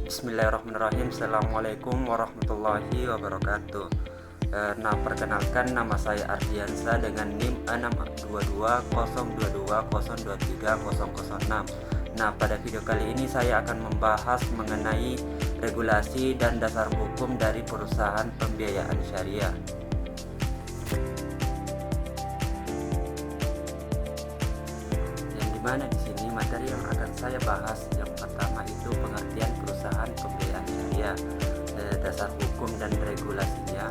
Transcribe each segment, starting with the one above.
Bismillahirrahmanirrahim. Assalamualaikum warahmatullahi wabarakatuh. Perkenalkan, nama saya Ardiansa dengan NIM 6220220230006. Pada video kali ini saya akan membahas mengenai regulasi dan dasar hukum dari perusahaan pembiayaan syariah. Yang dimana di sini materi yang akan saya bahas yang pertama itu pengertian perusahaan pembiayaan syariah, dasar hukum dan regulasinya,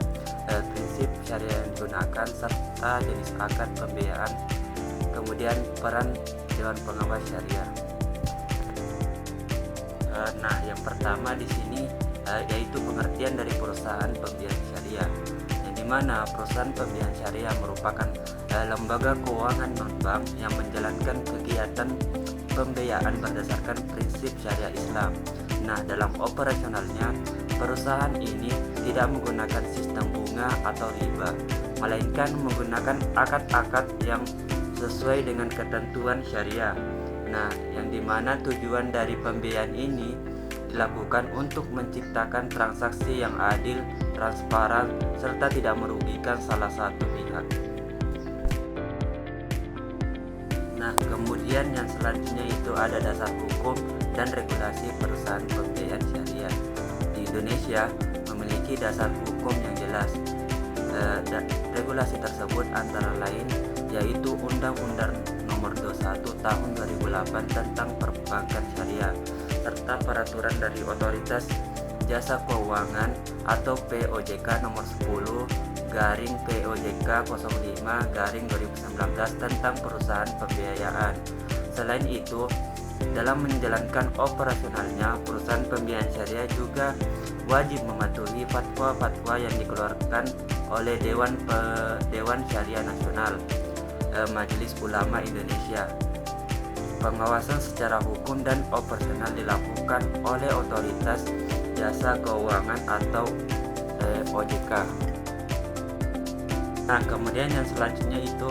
prinsip syariah yang digunakan serta jenis akad pembiayaan, kemudian peran dewan pengawas syariah. Yang pertama di sini yaitu pengertian dari perusahaan pembiayaan syariah, yang dimana perusahaan pembiayaan syariah merupakan lembaga keuangan non-bank yang menjalankan kegiatan pembiayaan berdasarkan prinsip syariah Islam. Dalam operasionalnya, perusahaan ini tidak menggunakan sistem bunga atau riba, melainkan menggunakan akad-akad yang sesuai dengan ketentuan syariah. Yang dimana tujuan dari pembiayaan ini dilakukan untuk menciptakan transaksi yang adil, transparan, serta tidak merugikan salah satu pihak. Kemudian yang selanjutnya itu ada dasar hukum dan regulasi perusahaan pembiayaan syariah. Di Indonesia memiliki dasar hukum yang jelas. Regulasi tersebut antara lain yaitu Undang-Undang Nomor 21 Tahun 2008 tentang Perbankan Syariah, serta peraturan dari Otoritas Jasa Keuangan atau POJK Nomor 10/POJK 05/2019 tentang perusahaan pembiayaan. Selain itu, dalam menjalankan operasionalnya, perusahaan pembiayaan syariah juga wajib mematuhi fatwa-fatwa yang dikeluarkan oleh Dewan Syariah Nasional, Majelis Ulama Indonesia. Pengawasan secara hukum dan operasional dilakukan oleh Otoritas Jasa Keuangan atau OJK. Kemudian yang selanjutnya itu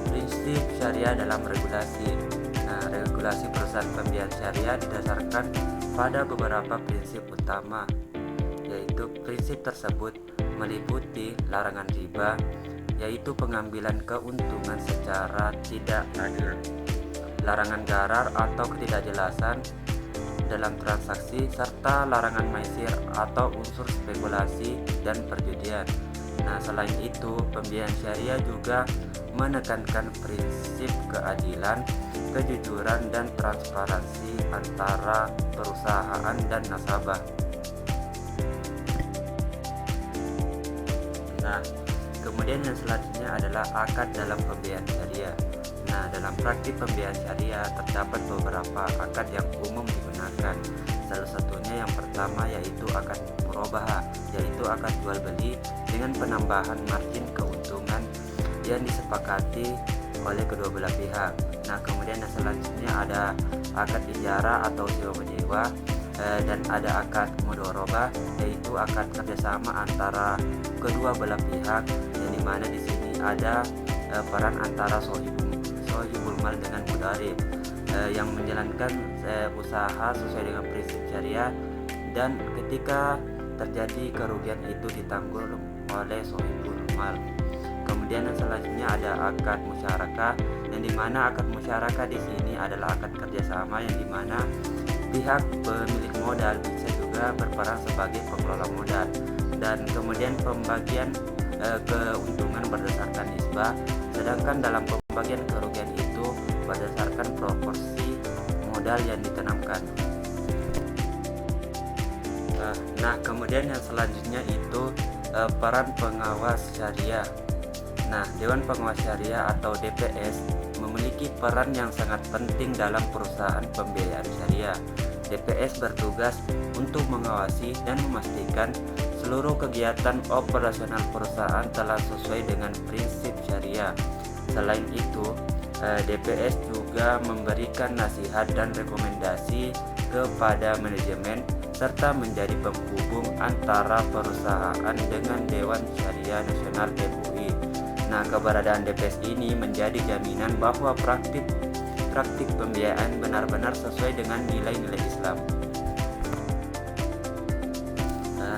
prinsip syariah dalam regulasi. Regulasi perusahaan pembiayaan syariah didasarkan pada beberapa prinsip utama, yaitu prinsip tersebut meliputi larangan riba, yaitu pengambilan keuntungan secara tidak adil, larangan gharar atau ketidakjelasan dalam transaksi, serta larangan maisir atau unsur spekulasi dan perjudian. Selain itu, pembiayaan syariah juga menekankan prinsip keadilan, kejujuran, dan transparansi antara perusahaan dan nasabah. Kemudian yang selanjutnya adalah akad dalam pembiayaan syariah. Dalam praktik pembiayaan syariah terdapat beberapa akad yang umum digunakan. Salah satunya yang pertama yaitu akad murabahah, yaitu akad jual beli dengan penambahan margin keuntungan yang disepakati oleh kedua belah pihak. Kemudian yang selanjutnya ada akad ijarah atau sewa menyewa, dan ada akad mudharabah, yaitu akad kerjasama antara kedua belah pihak, yang dimana di sini ada peran antara sohibul mal dengan mudarib, yang menjalankan usaha sesuai dengan prinsip syariah, dan ketika terjadi kerugian itu ditanggung oleh sohibul mal. Kemudian yang selanjutnya ada akad musyarakah, yang dimana akad musyarakah di sini adalah akad kerjasama, yang dimana pihak pemilik modal bisa juga berperan sebagai pengelola modal, dan kemudian pembagian keuntungan berdasarkan nisbah, sedangkan dalam pembagian kerugian itu berdasarkan proporsi modal yang ditanamkan. Kemudian yang selanjutnya itu peran pengawas syariah. Dewan Pengawas Syariah atau DPS memiliki peran yang sangat penting dalam perusahaan pembiayaan syariah. DPS bertugas untuk mengawasi dan memastikan seluruh kegiatan operasional perusahaan telah sesuai dengan prinsip syariah. Selain itu, DPS juga memberikan nasihat dan rekomendasi kepada manajemen serta menjadi penghubung antara perusahaan dengan Dewan Syariah Nasional (MUI). Keberadaan DPS ini menjadi jaminan bahwa praktik pembiayaan benar-benar sesuai dengan nilai-nilai Islam.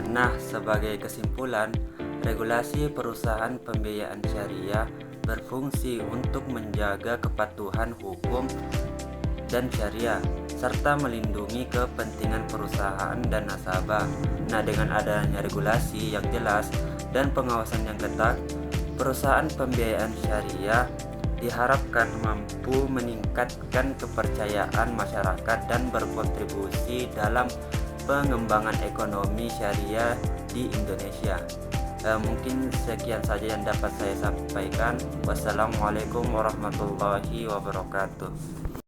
Nah, sebagai kesimpulan, regulasi perusahaan pembiayaan syariah berfungsi untuk menjaga kepatuhan hukum dan syariah serta melindungi kepentingan perusahaan dan nasabah. Nah, dengan adanya regulasi yang jelas dan pengawasan yang ketat, perusahaan pembiayaan syariah diharapkan mampu meningkatkan kepercayaan masyarakat dan berkontribusi dalam pengembangan ekonomi syariah di Indonesia. Mungkin sekian saja yang dapat saya sampaikan. Wassalamualaikum warahmatullahi wabarakatuh.